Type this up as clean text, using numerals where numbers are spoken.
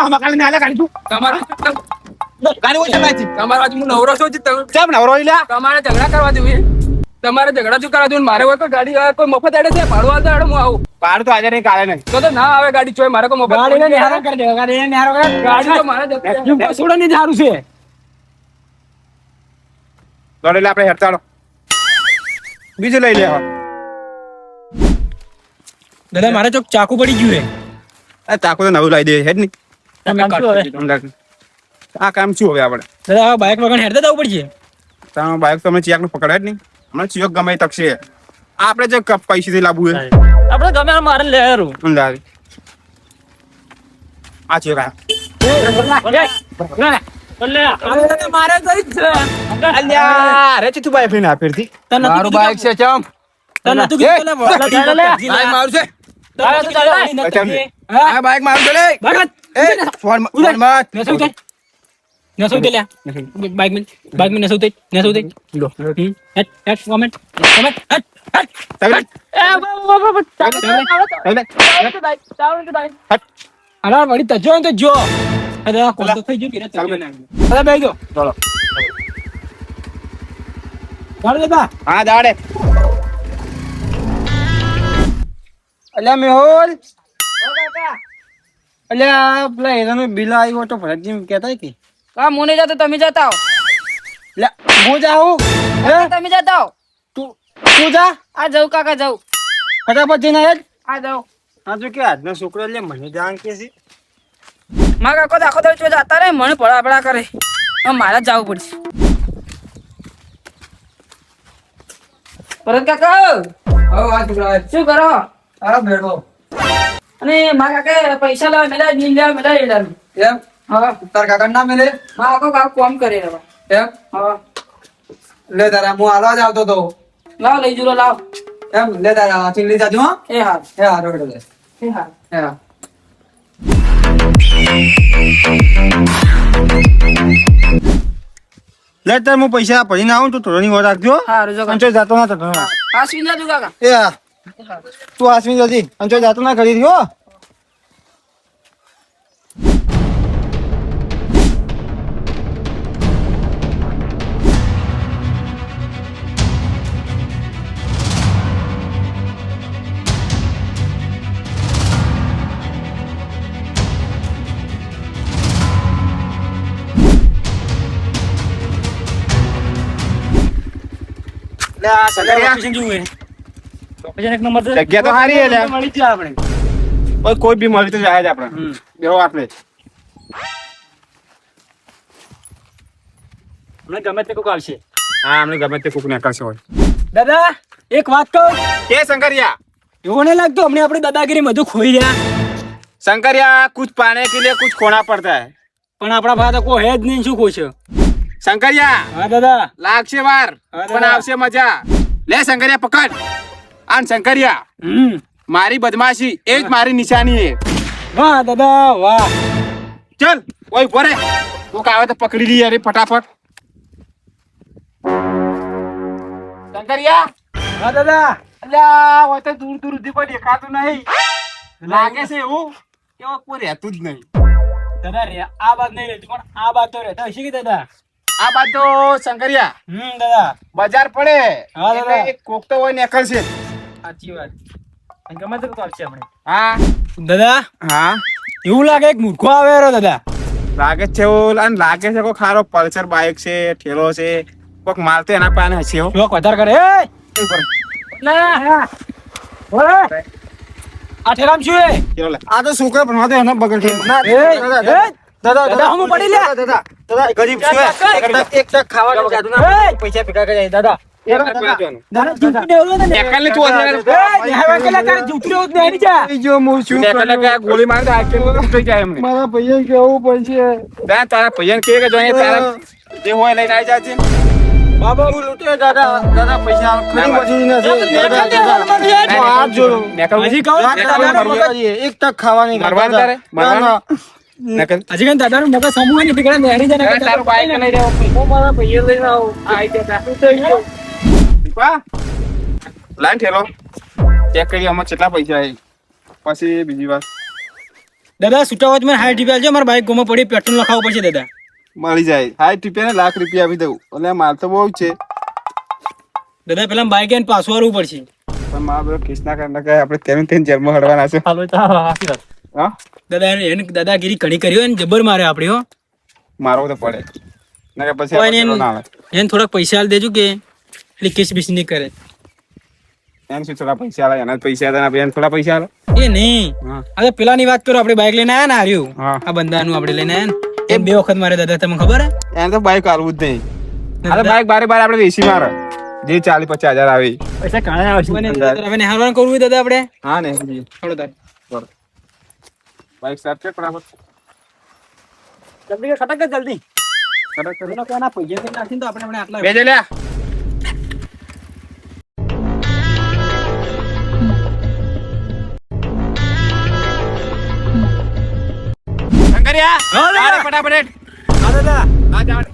મકાન ને આલે ગાડી તું ગાડી ઓછા લાગી તમારા હું નવરો છું કેમ નવરો લ્યા તમારે ઝઘડા કરવા દેવું તમારે ઝઘડા શું કરવા દેવું મારે હોય કોઈ ગાડી કોઈ મફત આડે છે ભાડું આવતો આડે હું આવું પાડ તો આજે નહીં કાલે નહીં તો ના આવે ગાડી ચોય મારે કોઈ મફત ગાડીને નિહારો કરી દે ગાડીને નિહારો કરી ગાડી તો મારે જતી છોડો ની સારું છે દોડેલે આપણે હેરતાડો બીજું લઈ લે દાદા મારે ચોક ચાકુ પડી ગયું હે આ ચાકુ તો નવું લાવી દે હેડ ની તમે કાઢો હવે આ કામ શું હવે આપણે દાદા હવે બાઇક વગર હેડતા જવું પડશે તારો બાઇક તો અમે ચિયાક નું પકડાય જ નહીં હમણાં ચિયોક ગમે એ તકશે આપણે જે પૈસેથી લાવવું હે આપણે ગમે મારે લેરું લાવી આ ચિયોક આ મારે કઈ છે અલ્યા અરે તું બાઈક લઈને આ ફેરથી મારું બાઈક છે ચમ તને તું કીધું બાઈક મારું છે આ બાઈક મારું છે લે એ ફોન મત નસો દે લે બાઇક में नसो दे लो हट हट कमेंट हट हट અરે વળી તજો તો જો અરે કોલ તો થઈ ગયો કે તજો અરે બેહી જો ચાલો ગાડી લેતા હા દાડે અલ્યા મેહોલ અલ્યા પેલા એનો બિલ આવ્યો તો ભરતજી કહેતા કે કા હું નહીં જતો તમે જતા હો લે હું જાઉં હે તમે જતા હો તું જા આ જાઉં કાકા જાઉં ફટાફટ જઈને હેડ આ જાઉં હા તો કે આજનો છોકરો લે મને જાણ કે છે મારા કાકો તો આખો દાડો જતા રહે મને પડા કરે હવે મારે જ જવું પડશે ભરત કાકા શું કરો આ બેઠો અને મારા કાકા પૈસા લાવ મેલા એમ હા તાર કાકા ના મેલે મારા કાકો કામ કરે હવે એમ હા લે તારા હું હાલવા જ આવતો તો લાવ લઈ જુલો લાવ એમ લે તારા ચીંગલી જાજો હા એ હા એ હારો બેઠો લે એ હા એ હા લે તાર હું પૈસા ભરીને આવું તો થોડી વાર રાખજો હારું જો અંચો જાતો ના થતો હા સ્વિંજા તું કાકા એ હા તું આસમી જલ્દી અંચો જાતો ના કરી રહ્યો લે આ સગરિયા એક નંબર જગ્યા તો સારી હે લે મળી જાય આપણે કોઈ બી મળી તો જાય જ આપણે બેહો આપણે મને ગમે તે કોક આવશે હા અમને ગમે તે કોક ને કરશે હોય દાદા એક વાત કહું કે શંકરિયા એવું નહીં લાગતું હમણાં આપણે દાદાગીરી બધું ખોઈ રહ્યા શંકરિયા कुछ पाने के लिए कुछ खोना पड़ता है પણ આપણા પાસે કોઈ હે જ નહીં શું ખોશે શંકરિયા હા દાદા લાગશે વાર હા, પણ આવશે મજા લે શંકરિયા પકડ આન શંકરિયા મારી બદમાશી એ જ મારી નિશાની હે વાહ દાદા વાહ ચલ ઓય ભરે કોક આવે તો પકડી લઈએ રે ફટાફટ શંકરિયા હા દાદા અલ્યા હોય તો દૂર દૂર સુધી કોઈ દેખાતું નહીં લાગે છે એવું કે કોઈ રહેતું જ નહીં દાદા રે આ બાત નહીં રહેતી પણ આ બાત તો રહેતા હશે કે દાદા આ બાત તો શંકરિયા દાદા બજાર પડે હા, દાદા. એટલે એક કોક તો હોય નીકળશે સાચી વાત ગમે તે આવશે આપણે હા દાદા હા એવું લાગે એક મૂર્ખો આવે રો દાદા લાગે છે એવું અને લાગે છે કોઈ ખારો પલ્સર બાઇક છે ઠેલો છે કોક માલ તો એના પાસે હશે હો. શોખ વધારે કરે આ ઠેરામ શું હે ઠેલો લે. આ તો છોકરા ભણવા તો એનો બગડ છે દાદા દાદા હું પડી લે દાદા દાદા ગરીબ છું એક તક ખાવાનું જાદુ ના પૈસા ભેગા કરી દાદા દાદા જૂઠું દેવું ને નેકલને તું અંદર હવે કેલા તારે જૂઠું દેવું જ નહીં જા જો હું શું નેકલને કે ગોળી મારે તો આખી તૂટી જાય એમને મારા પૈયા કેવું પડશે દા તારા પૈયન કે જોઈએ તારા જે હોય લઈને આવી જાજે બાબા હું લૂટે દાદા દાદા પૈસા ખરી મજૂરી નથી દાદા દાદા હાથ જોડો નેકલ હજી કહું દાદાનું મગજ એક તક ખાવાની મરવાનું તારે મરવાનું નેકલ હજી કઈ દાદાનું મગજ સમૂહ ની પીકડા નેહરી જાય તારું બાઈક નહીં રહેવું હું મારા પૈયા લઈને આવું આઈ જતા શું થઈ ગયું દીપા લાઈન ઠેલો ચેક કરી આમાં કેટલા પૈસા આવી પછી બીજી વાત દાદા છૂટા હોય તો મને 60 રૂપિયા આલજો, મારા બાઈક ગોમાં પડી પેટ્રોલ નખાવવું પડશે દાદા. મળી જાય 60 રૂપિયા ને લાખ રૂપિયા આપી દઉં. એટલે માલ તો બહુ છે દાદા પેલા બાઈક એને પાછું વાળવું પડશે. પણ મારા બધો કિસ્ના કરના કે આપણે તેનું તેને જેલમાં હડવાના છે. હા દાદા એને દાદાગીરી ઘણી કરી હોય ને જબર મારે આપણે હો. મારવો તો પડે ના કે પછી કોઈ આપણે એને ના આવે. એને થોડાક પૈસા આલ દેજો કે એટલે કેસ બીસ નહીં કરે. એને શું થોડા પૈસા આલે, એના જ પૈસા હતા ને આપણે એને થોડા પૈસા આલે. એ નહીં, હા. આ તો પેલાની વાત કરો, આપણે બાઈક લઈને આયા ને હાર્યું હા. આ બંદાનું આપણે લઈને આયા ને એ 2 વખત મારે દાદા, તમને ખબર હે? એને તો બાઈક આલવું જ નહીં. આ તો બાઈક બારે બારે આપણે વેચી મારે જે 40-50 હજાર આવી. પૈસા કાણે આવશે મને હવે નિહાળવાનું કરવું હોય દાદા આપણે. હા ને થોડો તાર બાઈક સ્ટાર્ટ કર ફટાફટ. જલ્દી કર, ખટક કર જલ્દી. કડક કર. એનો કોના પૈસા કરી નાખીને તો આપણે આટલા બેજે લ્યા. શંકરિયા હા, દાદા. ફટાફટ. હા દાદા. હા ચાલ.